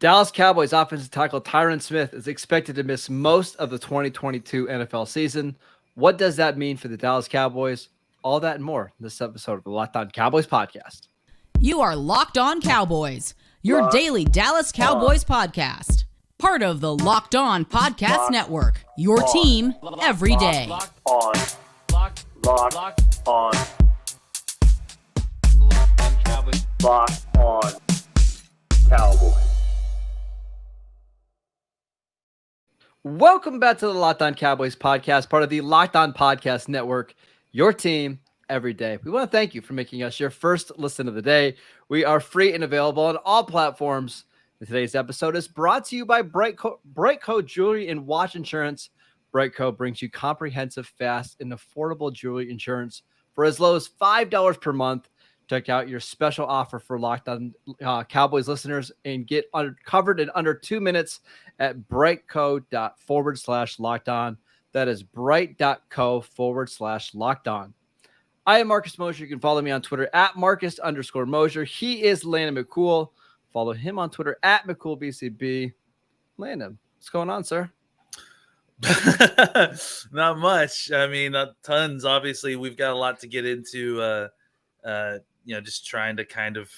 Dallas Cowboys offensive tackle Tyron Smith is expected to miss most of the 2022 NFL season. What does that mean for the Dallas Cowboys? All that and more in this episode of the Locked On Cowboys podcast. You are Locked On Cowboys, your daily Dallas Cowboys podcast. Part of the Locked On Podcast Network, your team every day. Locked On Cowboys. Locked On Cowboys. Welcome back to the Locked On Cowboys podcast, part of the Locked On Podcast Network, your team every day. We want to thank you for making us your first listen of the day. We are free and available on all platforms. And today's episode is brought to you by Brightco Jewelry and Watch Insurance. Brightco brings you comprehensive, fast, and affordable jewelry insurance for as low as $5 per month. Check out your special offer for Locked On Cowboys listeners and get covered in under 2 minutes at brightco.com/locked on. That is bright.co/locked on. I am Marcus Mosher. You can follow me on Twitter at Marcus_Mosher. He is Landon McCool. Follow him on Twitter at McCoolBCB. Landon, what's going on, sir? Not much. I mean, tons. Obviously, we've got a lot to get into. Just trying to kind of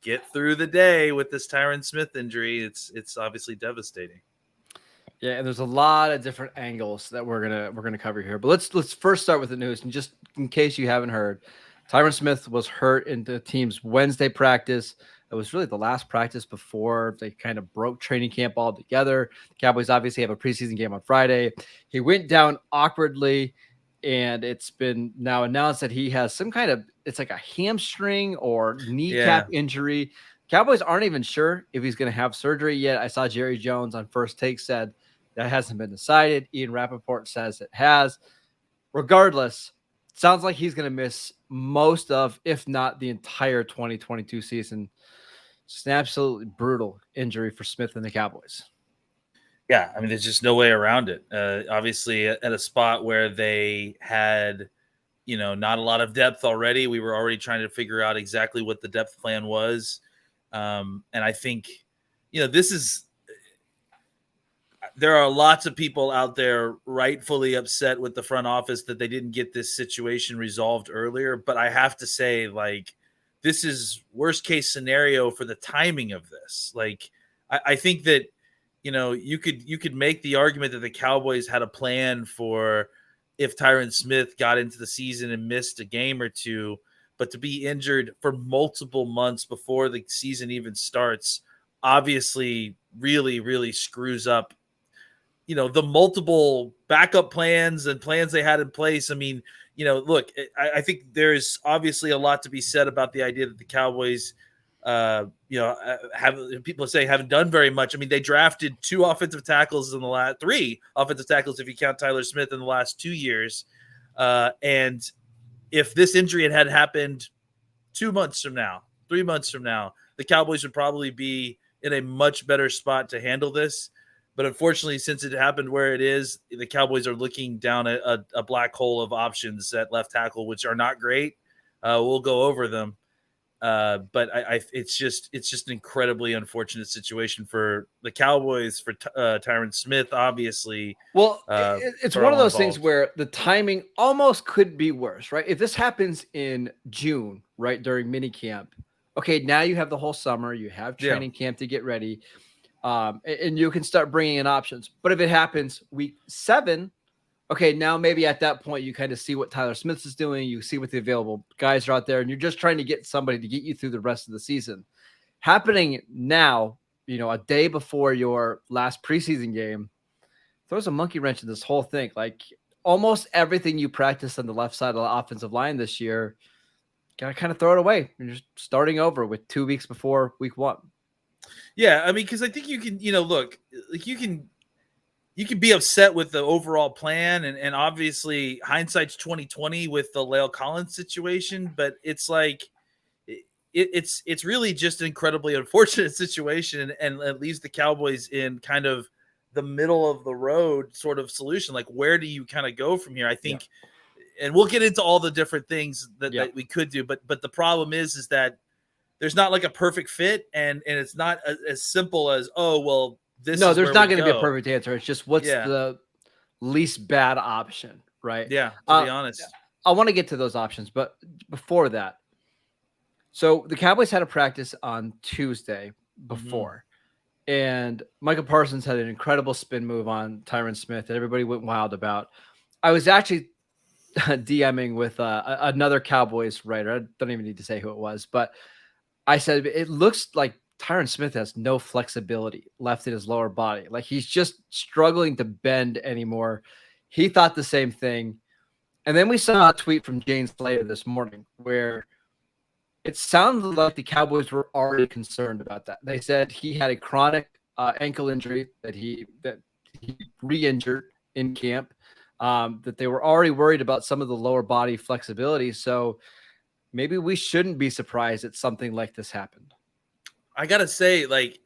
get through the day with this Tyron Smith injury. It's obviously devastating. Yeah, and there's a lot of different angles that we're gonna cover here. But let's first start with the news. And just in case you haven't heard, Tyron Smith was hurt in the team's Wednesday practice. It was really the last practice before they kind of broke training camp altogether. The Cowboys obviously have a preseason game on Friday. He went down awkwardly, and it's been now announced that he has some kind of, it's like a hamstring or kneecap injury. Cowboys aren't even sure if he's going to have surgery yet. I saw Jerry Jones on First Take said that hasn't been decided. Ian Rappaport says it has. Regardless, sounds like he's going to miss most of, if not the entire 2022 season. Just an absolutely brutal injury for Smith and the Cowboys. Yeah, I mean, there's just no way around it. Obviously, at a spot where they had, not a lot of depth already, we were already trying to figure out exactly what the depth plan was. And I think, there are lots of people out there rightfully upset with the front office that they didn't get this situation resolved earlier. But I have to say, this is worst case scenario for the timing of this. I think that, you could make the argument that the Cowboys had a plan for if Tyron Smith got into the season and missed a game or two, but to be injured for multiple months before the season even starts, obviously really, really screws up, the multiple backup plans and plans they had in place. I mean, look, I think there's obviously a lot to be said about the idea that the Cowboys, people say haven't done very much. I mean, they drafted 3 offensive tackles if you count Tyler Smith in the last 2 years. And if this injury had happened 2 months from now, 3 months from now, the Cowboys would probably be in a much better spot to handle this. But unfortunately, since it happened where it is, the Cowboys are looking down a black hole of options at left tackle, which are not great. We'll go over them. But it's just an incredibly unfortunate situation for the Cowboys, for Tyron Smith, obviously. Well, it's one of those things where the timing almost could be worse, right? If this happens in June, right, during minicamp, okay, now you have the whole summer, you have training camp to get ready, and you can start bringing in options. But if it happens week 7, okay, now maybe at that point you kind of see what Tyler Smith is doing. You see what the available guys are out there, and you're just trying to get somebody to get you through the rest of the season. Happening now, a day before your last preseason game, throws a monkey wrench in this whole thing. Like almost everything you practiced on the left side of the offensive line this year, gotta kind of throw it away. You're just starting over with 2 weeks before week 1. Yeah, I mean, because I think you can, look, you can be upset with the overall plan, and obviously hindsight's 2020 with the La'el Collins situation, but it's it's really just an incredibly unfortunate situation, and it leaves the Cowboys in kind of the middle of the road sort of solution. Like, where do you kind of go from here? I think, and we'll get into all the different things that we could do, but the problem is that there's not like a perfect fit, and it's not as simple as, oh well, this No, is there's where not we going to be a go. perfect answer. It's just what's Yeah. the least bad option, right? Yeah, to be honest. I want to get to those options, but before that, so the Cowboys had a practice on Tuesday before, and Michael Parsons had an incredible spin move on Tyron Smith that everybody went wild about. I was actually DMing with another Cowboys writer. I don't even need to say who it was, but I said it looks like Tyron Smith has no flexibility left in his lower body. Like he's just struggling to bend anymore. He thought the same thing. And then we saw a tweet from Jane Slater this morning where it sounded like the Cowboys were already concerned about that. They said he had a chronic ankle injury that he re-injured in camp, that they were already worried about some of the lower body flexibility. So maybe we shouldn't be surprised that something like this happened. I gotta say, like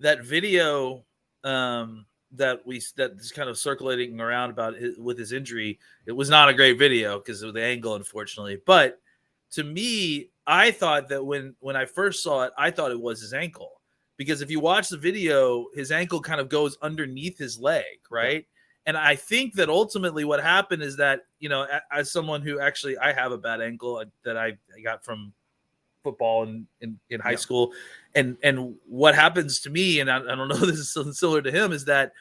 that video that is kind of circulating around about with his injury, it was not a great video because of the angle, unfortunately. But to me, I thought that when I first saw it, I thought it was his ankle, because if you watch the video, his ankle kind of goes underneath his leg, right? Yeah. And I think that ultimately what happened is that, you know, as someone who actually, I have a bad ankle that I got from football in high school. And what happens to me, and I don't know, this is something similar to him, is that,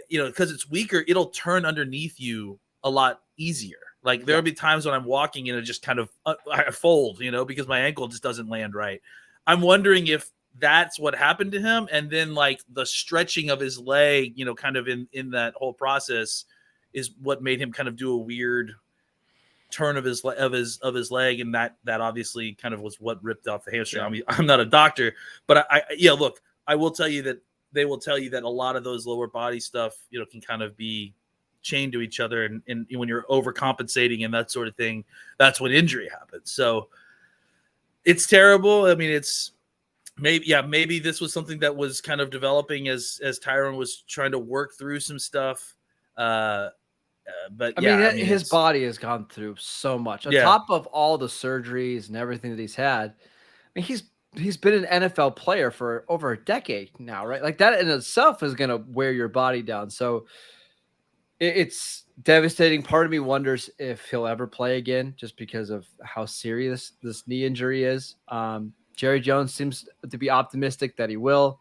you know, because it's weaker, it'll turn underneath you a lot easier. Like there'll be times when I'm walking and it just kind of I fold, you know, because my ankle just doesn't land right. I'm wondering if that's what happened to him. And then like the stretching of his leg, you know, kind of in that whole process is what made him kind of do a weird turn of his leg, and that obviously kind of was what ripped off the hamstring. I mean, I'm not a doctor, but look, I will tell you that they will tell you that a lot of those lower body stuff, you know, can kind of be chained to each other, and when you're overcompensating and that sort of thing, that's when injury happens. So it's terrible. I mean, it's maybe this was something that was kind of developing as Tyron was trying to work through some stuff. But I mean, his body has gone through so much on top of all the surgeries and everything that he's had. I mean, he's been an NFL player for over a decade now, right? Like that in itself is going to wear your body down. So it's devastating. Part of me wonders if he'll ever play again, just because of how serious this knee injury is. Jerry Jones seems to be optimistic that he will.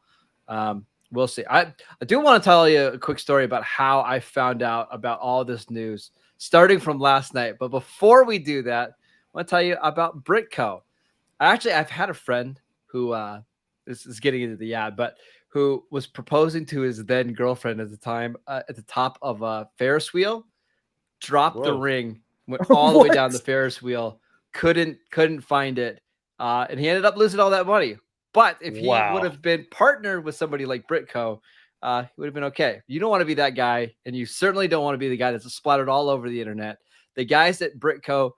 We'll see. I do want to tell you a quick story about how I found out about all this news, starting from last night. But before we do that, I want to tell you about Britco. I've had a friend who this is getting into the ad, but who was proposing to his then girlfriend at the time at the top of a Ferris wheel, dropped the ring, went all the way down the Ferris wheel, couldn't find it, and he ended up losing all that money. But if he would have been partnered with somebody like Britco, he would have been okay. You don't want to be that guy, and you certainly don't want to be the guy that's splattered all over the internet. The guys at Britco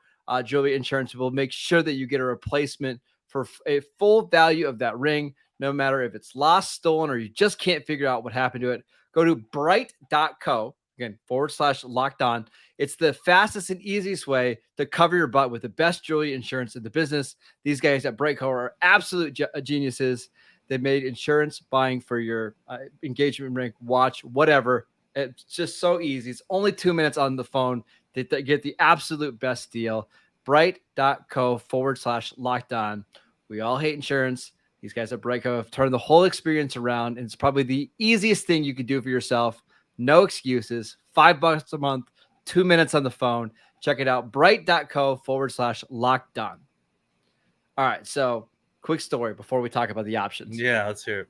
Jewelry Insurance will make sure that you get a replacement for a full value of that ring, no matter if it's lost, stolen, or you just can't figure out what happened to it. Go to bright.co, again, /locked on. It's the fastest and easiest way to cover your butt with the best jewelry insurance in the business. These guys at Brightco are absolute geniuses. They made insurance buying for your engagement ring, watch, whatever. It's just so easy. It's only 2 minutes on the phone to get the absolute best deal. Bright.co /locked on. We all hate insurance. These guys at Brightco have turned the whole experience around, and it's probably the easiest thing you could do for yourself. No excuses. $5 a month. 2 minutes on the phone. Check it out. Bright.co /locked on. All right. So quick story before we talk about the options. Yeah, let's hear it.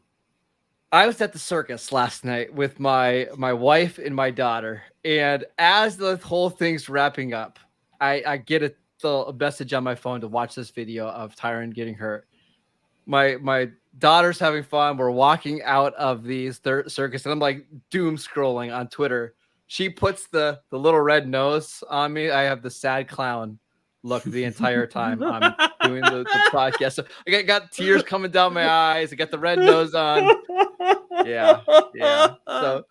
I was at the circus last night with my wife and my daughter. And as the whole thing's wrapping up, I get a message on my phone to watch this video of Tyron getting hurt. My daughter's having fun. We're walking out of the circus, and I'm like doom scrolling on Twitter. She puts the little red nose on me. I have the sad clown look the entire time I'm doing the podcast. So I got tears coming down my eyes. I got the red nose on. Yeah. So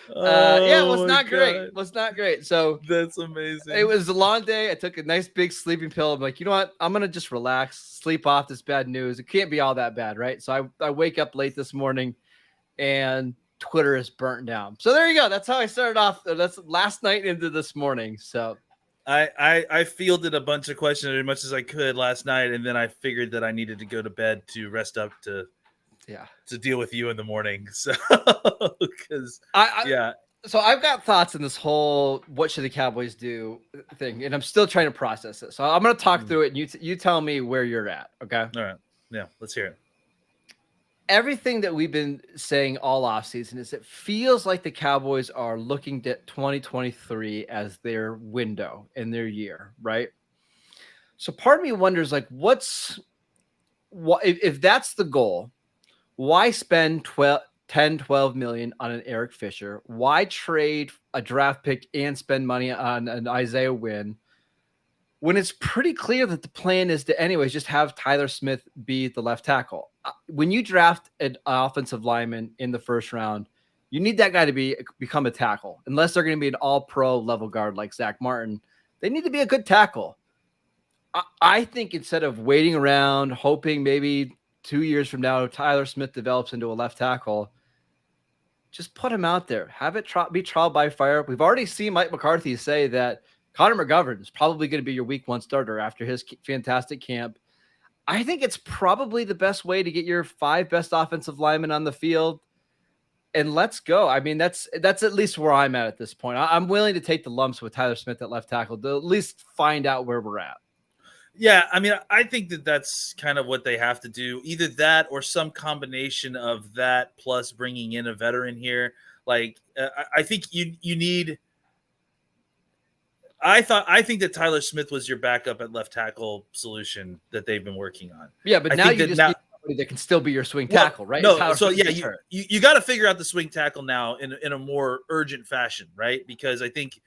Yeah, it was Oh my not great. God. It was not great. So That's amazing. it was a long day. I took a nice big sleeping pill. I'm like, you know what? I'm gonna just relax, sleep off this bad news. It can't be all that bad, right? So I wake up late this morning, and Twitter is burnt down. So there you go. That's how I started off. That's last night into this morning. So I fielded a bunch of questions as much as I could last night, and then I figured that I needed to go to bed to rest up to deal with you in the morning. So because yeah. So I've got thoughts in this whole what should the Cowboys do thing, and I'm still trying to process it. So I'm going to talk through it, and you tell me where you're at. Okay. All right. Yeah. Let's hear it. Everything that we've been saying all offseason is it feels like the Cowboys are looking at 2023 as their window in their year, right? So part of me wonders, like, if that's the goal, why spend 12 million on an Eric Fisher? Why trade a draft pick and spend money on an Isaiah Wynn when it's pretty clear that the plan is to anyways just have Tyler Smith be the left tackle? When you draft an offensive lineman in the first round, you need that guy to become a tackle. Unless they're going to be an all-pro level guard like Zach Martin, they need to be a good tackle. I think instead of waiting around, hoping maybe 2 years from now Tyler Smith develops into a left tackle, just put him out there. Have it be trial by fire. We've already seen Mike McCarthy say that Connor McGovern is probably going to be your week one starter after his fantastic camp. I think it's probably the best way to get your 5 best offensive linemen on the field. And let's go. I mean, that's at least where I'm at this point. I'm willing to take the lumps with Tyler Smith at left tackle to at least find out where we're at. Yeah, I mean, I think that's kind of what they have to do. Either that or some combination of that plus bringing in a veteran here. Like, I think you need. I think that Tyler Smith was your backup at left tackle solution that they've been working on. Yeah, but now you just need somebody that can still be your swing tackle, right? No, so yeah, you got to figure out the swing tackle now in a more urgent fashion, right? Because I think,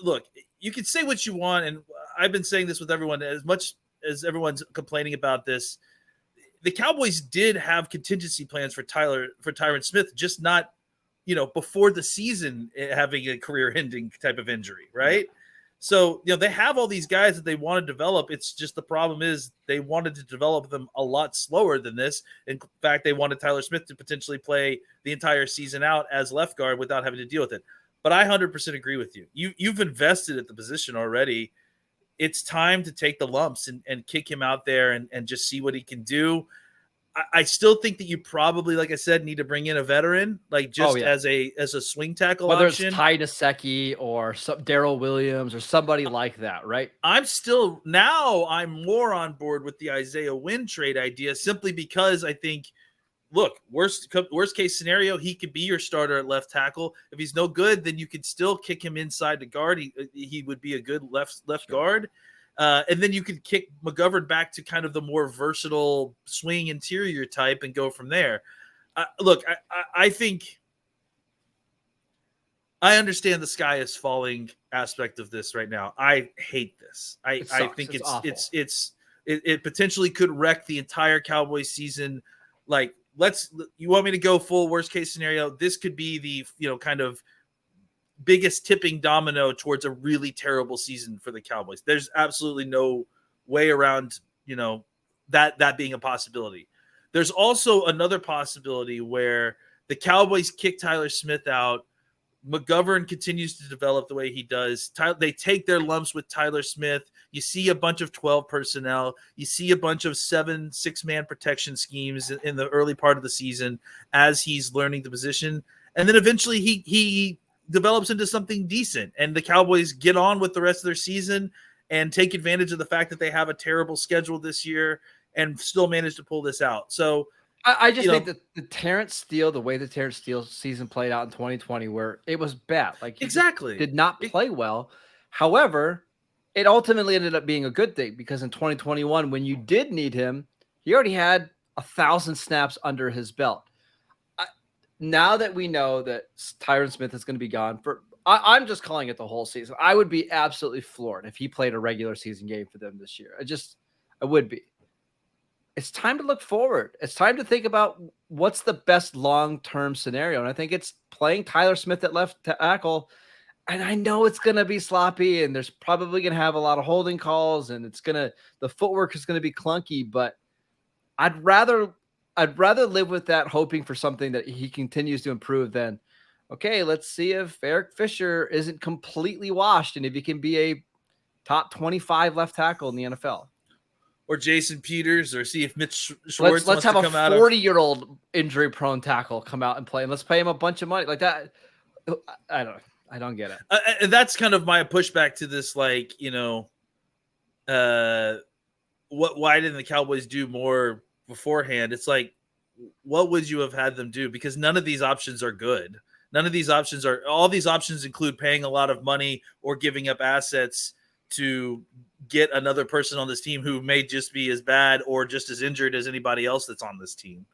look, you can say what you want, and I've been saying this with everyone. As much as everyone's complaining about this, the Cowboys did have contingency plans for Tyron Smith, just not, before the season having a career-ending type of injury, right? Yeah. So, they have all these guys that they want to develop. It's just the problem is they wanted to develop them a lot slower than this. In fact, they wanted Tyler Smith to potentially play the entire season out as left guard without having to deal with it. But I 100% agree with you. You've invested at the position already. It's time to take the lumps and kick him out there and just see what he can do. I still think that you probably, like I said, need to bring in a veteran, like as a swing tackle whether option. It's Ty Nsekhe or Darrell Williams or somebody like that, right? I'm more on board with the Isaiah Wynn trade idea simply because I think, look, worst case scenario, he could be your starter at left tackle. If he's no good, then you could still kick him inside the guard. He would be a good left guard. And then you could kick McGovern back to kind of the more versatile swing interior type and go from there. Look, I think I understand the sky is falling aspect of this right now. I hate this. I think it potentially could wreck the entire Cowboys season. Like, you want me to go full worst case scenario? This could be the, kind of biggest tipping domino towards a really terrible season for the Cowboys. There's absolutely no way around, that being a possibility. There's also another possibility where the Cowboys kick Tyler Smith out. McGovern continues to develop the way he does. They take their lumps with Tyler Smith. You see a bunch of 12 personnel. You see a bunch of 6-man protection schemes in the early part of the season as he's learning the position. And then eventually he develops into something decent. And the Cowboys get on with the rest of their season and take advantage of the fact that they have a terrible schedule this year and still manage to pull this out. So I just think that the way the Terrence Steele season played out in 2020, where it was bad. Like, exactly did not play well. However, it ultimately ended up being a good thing because in 2021, when you did need him, he already had 1,000 snaps under his belt. Now that we know that Tyron Smith is going to be gone I'm just calling it the whole season. I would be absolutely floored if he played a regular season game for them this year. I would be. it's time to look forward. It's time to think about what's the best long-term scenario. And I think it's playing Tyler Smith at left tackle. And I know it's going to be sloppy and there's probably going to have a lot of holding calls and the footwork is going to be clunky, but I'd rather live with that, hoping for something that he continues to improve than, okay, let's see if Eric Fisher isn't completely washed and if he can be a top 25 left tackle in the NFL. Or Jason Peters, or see if Mitch Schwartz let's have wants to come a out 40-year-old injury-prone tackle come out and play, and let's pay him a bunch of money like that. I don't get it. And that's kind of my pushback to this. Like, why didn't the Cowboys do more beforehand? It's like, what would you have had them do? Because none of these options are good. All these options include paying a lot of money or giving up assets to get another person on this team who may just be as bad or just as injured as anybody else that's on this team.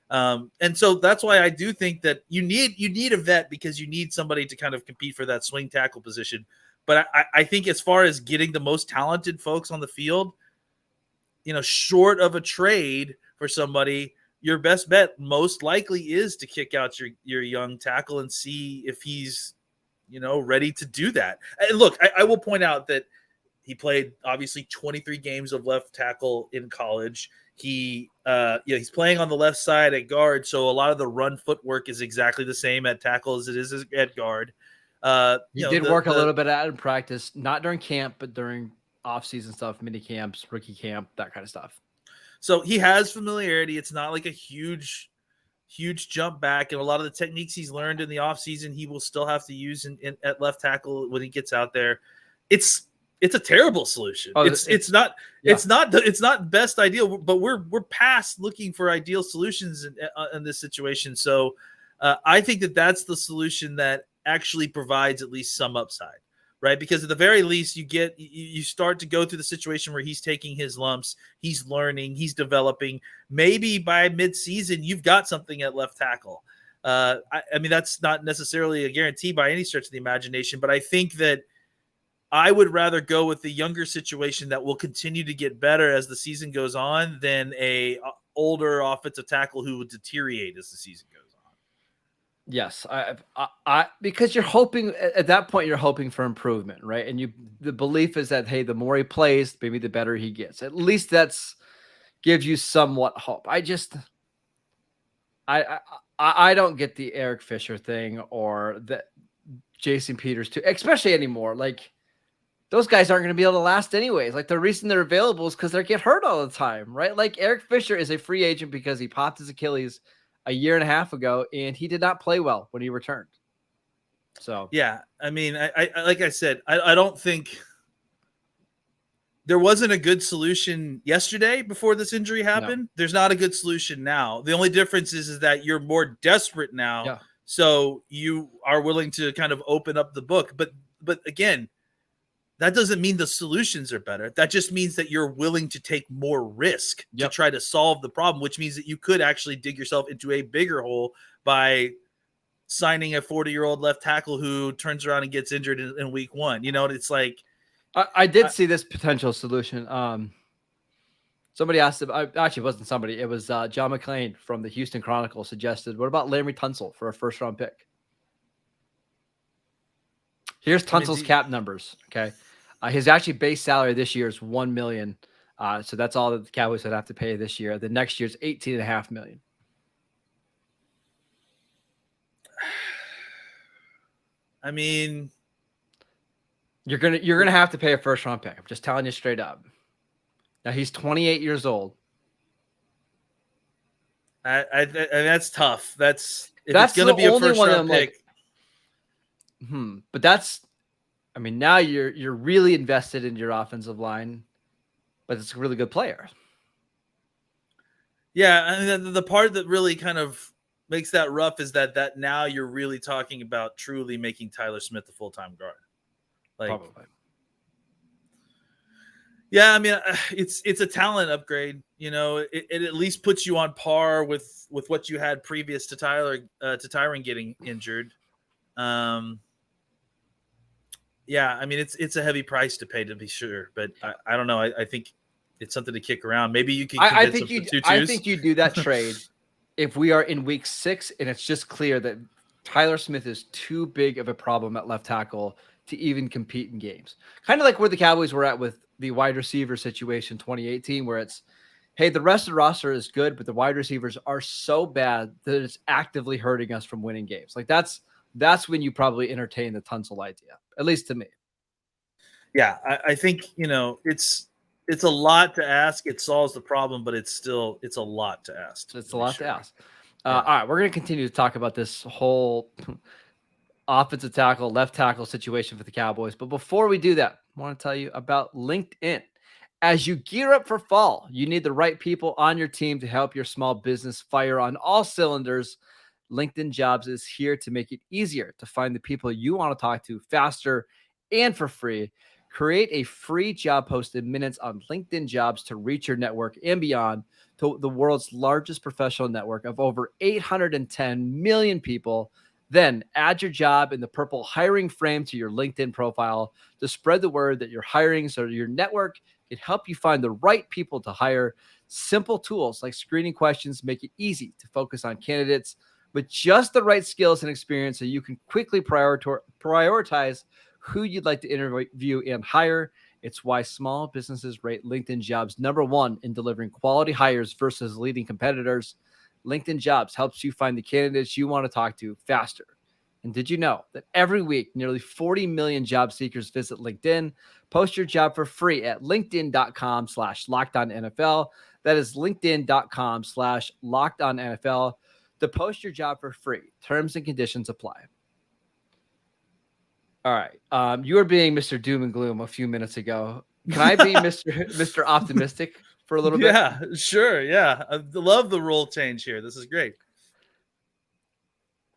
And so that's why I do think that you need a vet, because you need somebody to kind of compete for that swing tackle position. But I think as far as getting the most talented folks on the field, short of a trade for somebody, your best bet most likely is to kick out your young tackle and see if he's, ready to do that. And look, I will point out that he played obviously 23 games of left tackle in college. He's playing on the left side at guard, so a lot of the run footwork is exactly the same at tackle as it is at guard. He did work a little bit at in practice, not during camp, but during off-season stuff, mini camps, rookie camp, that kind of stuff. So he has familiarity. It's not like a huge jump back, and a lot of the techniques he's learned in the offseason he will still have to use at left tackle when he gets out there. It's a terrible solution. It's not best ideal, but we're past looking for ideal solutions in this situation. So I think that's the solution that actually provides at least some upside, right? Because at the very least, you start to go through the situation where he's taking his lumps, he's learning, he's developing. Maybe by mid-season, you've got something at left tackle. I mean, that's not necessarily a guarantee by any stretch of the imagination, but I think that I would rather go with the younger situation that will continue to get better as the season goes on than a older offensive tackle who would deteriorate as the season goes on. Yes, I because you're hoping at that point, you're hoping for improvement, right? And the belief is that, hey, the more he plays, maybe the better he gets. At least that's gives you somewhat hope. I don't get the Eric Fisher thing or the Jason Peters too, especially anymore. Like, those guys aren't going to be able to last anyways. Like, the reason they're available is because they get hurt all the time, right? Like, Eric Fisher is a free agent because he popped his Achilles a year and a half ago, and he did not play well when he returned. So, yeah, I mean, I like I said, I don't think there wasn't a good solution yesterday before this injury happened. No. There's not a good solution now. The only difference is that you're more desperate now. Yeah. So you are willing to kind of open up the book. But again, that doesn't mean the solutions are better. That just means that you're willing to take more risk to try to solve the problem, which means that you could actually dig yourself into a bigger hole by signing a 40-year-old left tackle who turns around and gets injured in week one. It's like, I did see this potential solution. Somebody asked him, actually it wasn't somebody, it was John McClain from the Houston Chronicle suggested, what about Larry Tunsil for a first-round pick? Here's Tunsil's cap numbers. Okay. His actually base salary this year is $1 million. So that's all that the Cowboys would have to pay this year. The next year's $18.5 million. I mean, you're gonna have to pay a first round pick. I'm just telling you straight up. Now he's 28 years old. And that's tough. That's it's gonna be a first round pick. But I mean, now you're really invested in your offensive line, but it's a really good player. Yeah, I mean, the part that really kind of makes that rough is that now you're really talking about truly making Tyler Smith a full-time guard. Like, probably. Yeah, I mean, it's a talent upgrade. It at least puts you on par with what you had previous to Tyron getting injured. Yeah, I mean, it's a heavy price to pay, to be sure, but I don't know. I think it's something to kick around. Maybe you can I convince think them you. for tutus. I think you do that trade if we are in week 6 and it's just clear that Tyler Smith is too big of a problem at left tackle to even compete in games. Kind of like where the Cowboys were at with the wide receiver situation 2018, where it's, hey, the rest of the roster is good, but the wide receivers are so bad that it's actively hurting us from winning games. Like that's when you probably entertain the Tunsil idea, at least to me. Yeah, I think, it's a lot to ask. It solves the problem, but it's a lot to ask. It's a lot to ask. Yeah. All right, we're going to continue to talk about this whole offensive tackle, left tackle situation for the Cowboys. But before we do that, I want to tell you about LinkedIn. As you gear up for fall, you need the right people on your team to help your small business fire on all cylinders. LinkedIn Jobs is here to make it easier to find the people you want to talk to faster and for free. Create a free job post in minutes on LinkedIn Jobs to reach your network and beyond to the world's largest professional network of over 810 million people. Then add your job in the purple hiring frame to your LinkedIn profile to spread the word that you're hiring so your network can help you find the right people to hire. Simple tools like screening questions make it easy to focus on candidates with just the right skills and experience so you can quickly prioritize who you'd like to interview and hire. It's why small businesses rate LinkedIn Jobs #1 in delivering quality hires versus leading competitors. LinkedIn Jobs helps you find the candidates you want to talk to faster. And did you know that every week, nearly 40 million job seekers visit LinkedIn? Post your job for free at linkedin.com/LockedOnNFL. That is linkedin.com/LockedOnNFL to post your job for free. Terms and conditions apply. All right. You were being Mr. Doom and Gloom a few minutes ago. Can I be Mr. Optimistic for a little bit? Yeah, sure. Yeah. I love the rule change here. This is great.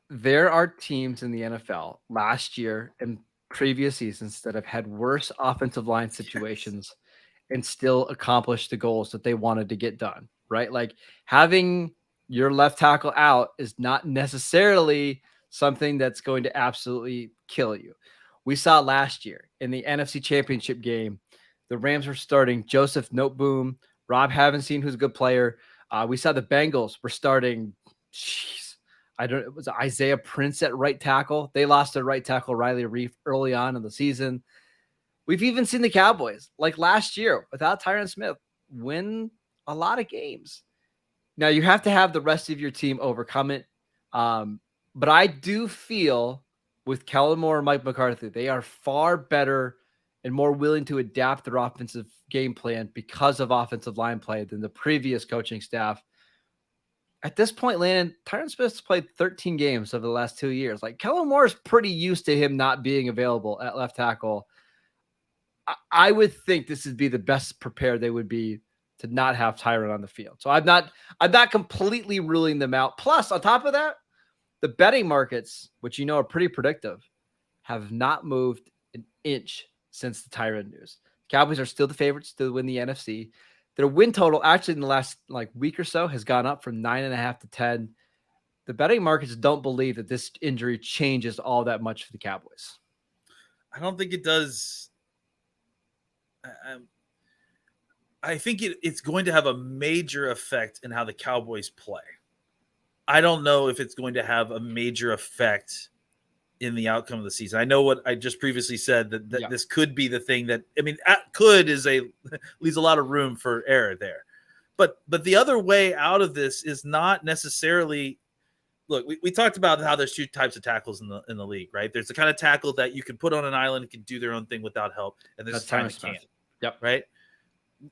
There are teams in the NFL last year and previous seasons that have had worse offensive line situations and still accomplished the goals that they wanted to get done, right? Like having your left tackle out is not necessarily something that's going to absolutely kill you. We saw last year in the NFC Championship game, the Rams were starting Joseph Noteboom, Rob Havenstein, who's a good player. We saw the Bengals were starting, it was Isaiah Prince at right tackle. They lost their right tackle, Riley Reef, early on in the season. We've even seen the Cowboys, like last year, without Tyron Smith, win a lot of games. Now, you have to have the rest of your team overcome it. But I do feel with Kellen Moore and Mike McCarthy, they are far better and more willing to adapt their offensive game plan because of offensive line play than the previous coaching staff. At this point, Landon, Tyron Smith's played 13 games over the last 2 years. Like Kellen Moore is pretty used to him not being available at left tackle. I would think this would be the best prepared they would be to not have Tyron on the field. So I'm not completely ruling them out. Plus, on top of that, the betting markets, which are pretty predictive, have not moved an inch since the Tyron news. Cowboys are still the favorites to win the NFC. Their win total actually in the last week or so has gone up from 9.5 to 10. The betting markets don't believe that this injury changes all that much for the Cowboys. I don't think it does. I think it's going to have a major effect in how the Cowboys play. I don't know if it's going to have a major effect in the outcome of the season. I know what I just previously said that this could be the thing that, could leaves a lot of room for error there. But the other way out of this is not necessarily, look, we talked about how there's 2 types of tackles in the league, right? There's the kind of tackle that you can put on an island and can do their own thing without help. And there's the time you can't. Yep. Right.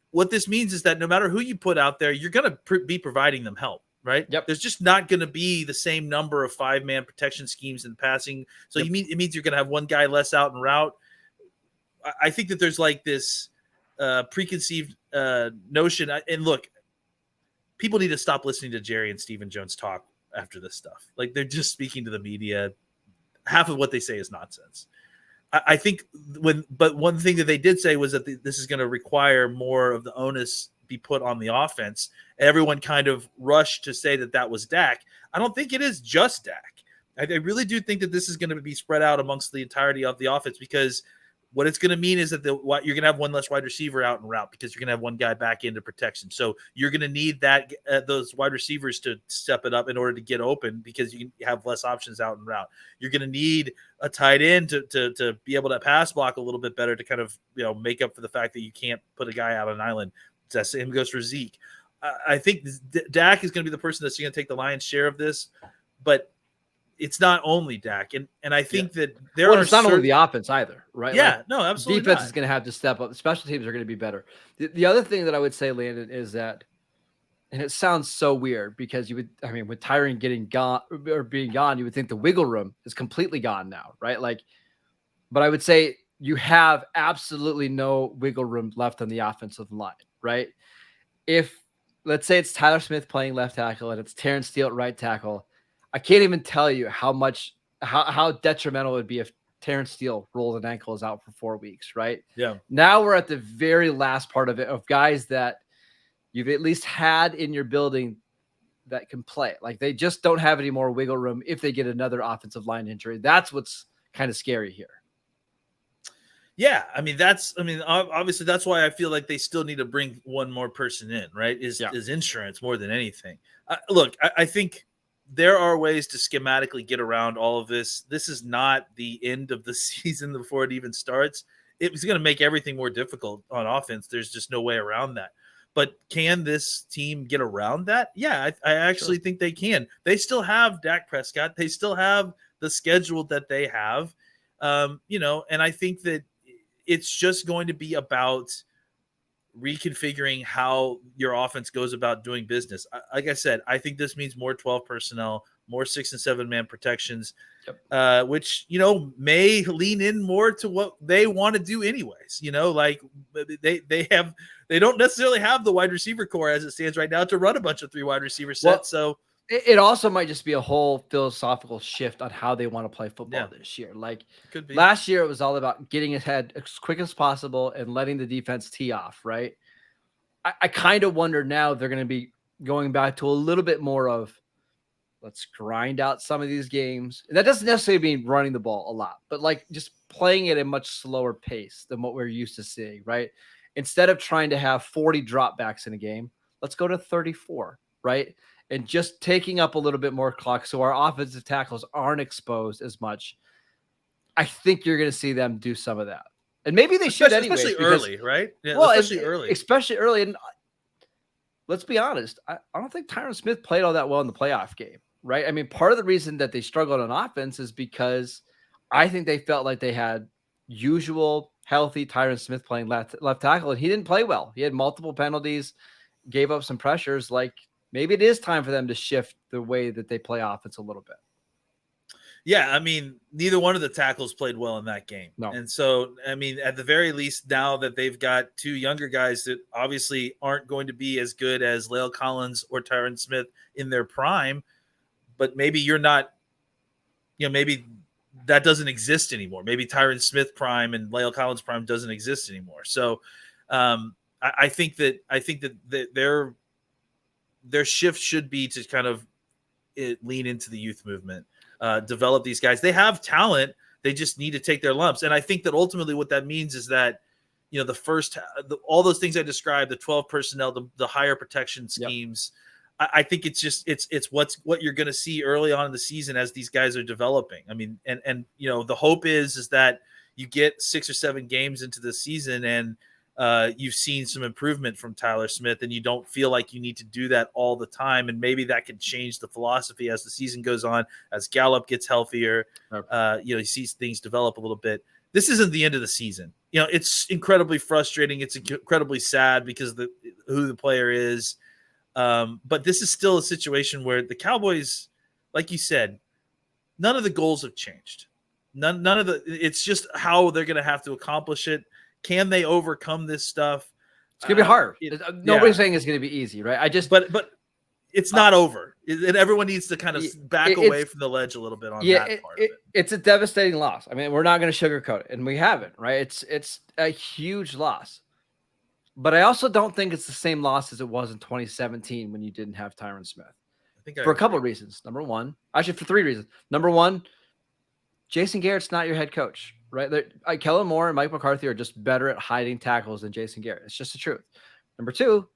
What this means is that no matter who you put out there, you're going to be providing them help. Right. Yep. There's just not going to be the same number of 5-man protection schemes in passing. So it means you're going to have one guy less out en route. I think that there's this preconceived notion. And look, people need to stop listening to Jerry and Stephen Jones talk after this stuff. They're just speaking to the media. Half of what they say is nonsense. I think but one thing that they did say was that this is going to require more of the onus be put on the offense. Everyone kind of rushed to say that was Dak. I don't think it is just Dak. I really do think that this is going to be spread out amongst the entirety of the offense because What it's going to mean is that you're going to have one less wide receiver out in route because you're going to have one guy back into protection. So you're going to need that those wide receivers to step it up in order to get open because you have less options out in route. You're going to need a tight end to be able to pass block a little bit better to kind of make up for the fact that you can't put a guy out on an island. That same goes for Zeke. I think Dak is going to be the person that's going to take the lion's share of this, but it's not only Dak, and I think that it's not only the offense either, right? Yeah, no, absolutely. Defense is going to have to step up. The special teams are going to be better. The other thing that I would say, Landon, is that, and it sounds so weird because with Tyron getting gone or being gone, you would think the wiggle room is completely gone now, right? But I would say you have absolutely no wiggle room left on the offensive line, right? If let's say it's Tyler Smith playing left tackle and it's Terrence Steele at right tackle, I can't even tell you how detrimental it would be if Terrence Steele rolled an ankle is out for 4 weeks, right? Yeah. Now we're at the very last part of it of guys that you've at least had in your building that can play. Like they just don't have any more wiggle room if they get another offensive line injury. That's what's kind of scary here. Yeah, obviously that's why I feel like they still need to bring one more person in, right? Is insurance more than anything. Look, I think there are ways to schematically get around all of this. This is not the end of the season before it even starts. It was going to make everything more difficult on offense. There's just no way around that. But can this team get around that? Yeah, I actually think they can. They still have Dak Prescott. They still have the schedule that they have, and I think that it's just going to be about reconfiguring how your offense goes about doing business. Like I said, I think this means more 12 personnel, more 6 and 7 man protections, which, may lean in more to what they want to do anyways. They don't necessarily have the wide receiver core as it stands right now to run a bunch of 3 wide receiver sets. So it also might just be a whole philosophical shift on how they want to play football this year. Could be. Last year, it was all about getting ahead as quick as possible and letting the defense tee off, right? I kind of wonder now they're going to be going back to a little bit more of let's grind out some of these games. And that doesn't necessarily mean running the ball a lot, but just playing at a much slower pace than what we're used to seeing, right? Instead of trying to have 40 dropbacks in a game, let's go to 34, right? And just taking up a little bit more clock so our offensive tackles aren't exposed as much. I think you're going to see them do some of that. And maybe they should anyway. Especially early, right? Yeah, especially early. And let's be honest, I don't think Tyron Smith played all that well in the playoff game, right? I mean, part of the reason that they struggled on offense is because I think they felt like they had usual healthy Tyron Smith playing left tackle, and he didn't play well. He had multiple penalties, gave up some pressures. Maybe it is time for them to shift the way that they play offense a little bit. Yeah, neither one of the tackles played well in that game. No. And so, at the very least, now that they've got 2 younger guys that obviously aren't going to be as good as La'el Collins or Tyron Smith in their prime, but maybe you're not, maybe that doesn't exist anymore. Maybe Tyron Smith prime and La'el Collins prime doesn't exist anymore. So I think that their shift should be to kind of lean into the youth movement, develop these guys. They have talent. They just need to take their lumps. And I think that ultimately what that means is that, all those things I described, the 12 personnel, the higher protection schemes, I think it's what you're going to see early on in the season as these guys are developing. The hope is that you get 6 or 7 games into the season and you've seen some improvement from Tyler Smith, and you don't feel like you need to do that all the time. And maybe that can change the philosophy as the season goes on, as Gallup gets healthier. You see things develop a little bit. This isn't the end of the season. It's incredibly frustrating. It's incredibly sad because of who the player is. But this is still a situation where the Cowboys, like you said, none of the goals have changed. None of it's just how they're going to have to accomplish it. Can they overcome this stuff? It's going to be hard. Nobody's saying it's going to be easy, right? But it's not over. And everyone needs to kind of back away from the ledge a little bit on that part of it. It's a devastating loss. We're not going to sugarcoat it, and we haven't, right? It's a huge loss. But I also don't think it's the same loss as it was in 2017 when you didn't have Tyron Smith. For a couple of reasons. Number one, actually for 3 reasons. Number one, Jason Garrett's not your head coach, right? Kellen Moore and Mike McCarthy are just better at hiding tackles than Jason Garrett. It's just the truth. Number two,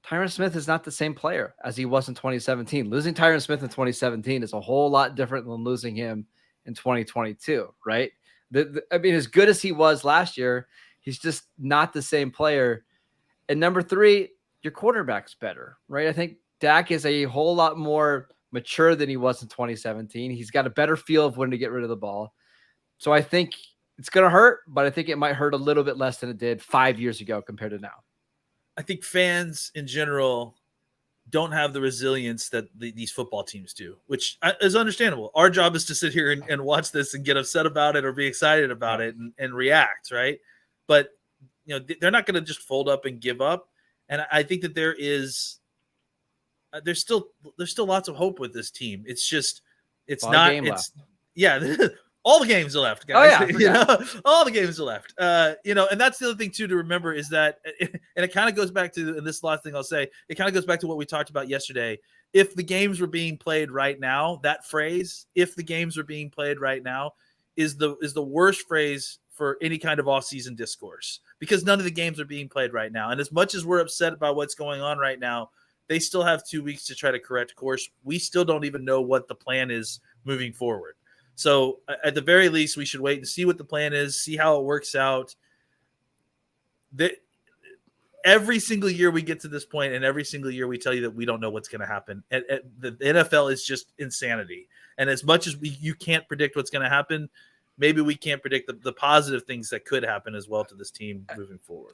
Tyron Smith is not the same player as he was in 2017. Losing Tyron Smith in 2017 is a whole lot different than losing him in 2022, right? I mean, as good as he was last year, he's just not the same player. And number three, your quarterback's better, right? I think Dak is a whole lot more mature than he was in 2017. He's got a better feel of when to get rid of the ball. So I think it's going to hurt, but I think it might hurt a little bit less than it did 5 years ago compared to now. I think fans in general don't have the resilience that these football teams do, which is understandable. Our job is to sit here and watch this and get upset about it or be excited about it and react, right? But they're not going to just fold up and give up. And I think that there's still lots of hope with this team. It's just all the games are left, guys. Oh, yeah, all the games are left. And that's the other thing too to remember is that, and it kind of goes back to, and this last thing I'll say, it kind of goes back to what we talked about yesterday. If the games were being played right now, that phrase, if the games are being played right now, is the worst phrase for any kind of off-season discourse, because none of the games are being played right now. And as much as we're upset about what's going on right now, they still have 2 weeks to try to correct course. We still don't even know what the plan is moving forward. So at the very least, we should wait and see what the plan is, see how it works out. Every single year we get to this point, and every single year we tell you that we don't know what's going to happen. The NFL is just insanity. And as much as you can't predict what's going to happen, maybe we can't predict the positive things that could happen as well to this team moving forward.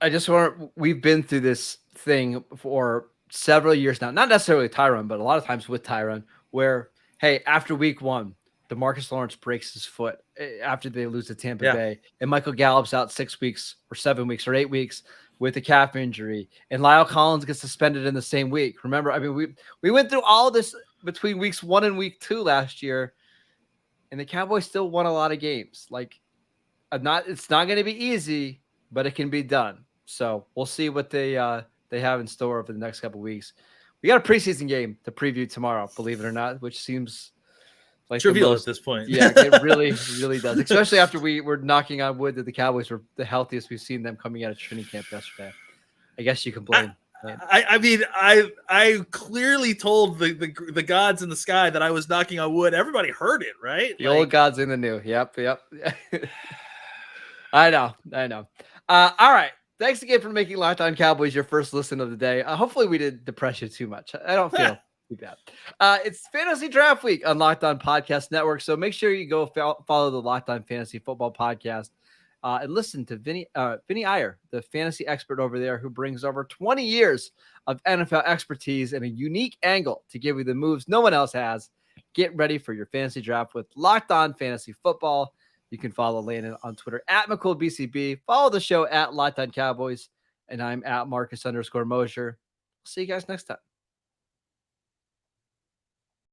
We've been through this thing for several years now, not necessarily Tyron, but a lot of times with Tyron, where, hey, after week 1, DeMarcus Lawrence breaks his foot after they lose to Tampa Bay, and Michael Gallup's out 6 weeks or 7 weeks or 8 weeks with a calf injury, and Lyle Collins gets suspended in the same week. Remember, I mean, we went through all this between weeks 1 and week 2 last year, and the Cowboys still won a lot of games. It's not going to be easy, but it can be done. So we'll see what they have in store for the next couple of weeks. We got a preseason game to preview tomorrow, believe it or not, which seems like trivial at this point. Yeah, it really, really does. Especially after we were knocking on wood that the Cowboys were the healthiest we've seen them coming out of training camp yesterday. I guess you can blame. I mean, I clearly told the gods in the sky that I was knocking on wood. Everybody heard it, right? The old gods in the new. Yep. I know. All right. Thanks again for making Locked On Cowboys your first listen of the day. Hopefully we didn't depress you too much. I don't feel too bad. It's Fantasy Draft Week on Locked On Podcast Network, so make sure you go follow the Locked On Fantasy Football Podcast and listen to Vinny Iyer, the fantasy expert over there, who brings over 20 years of NFL expertise and a unique angle to give you the moves no one else has. Get ready for your fantasy draft with Locked On Fantasy Football. You can follow Landon on Twitter at McCoolBCB. Follow the show at Locked On Cowboys. And I'm at Marcus _Mosher. See you guys next time.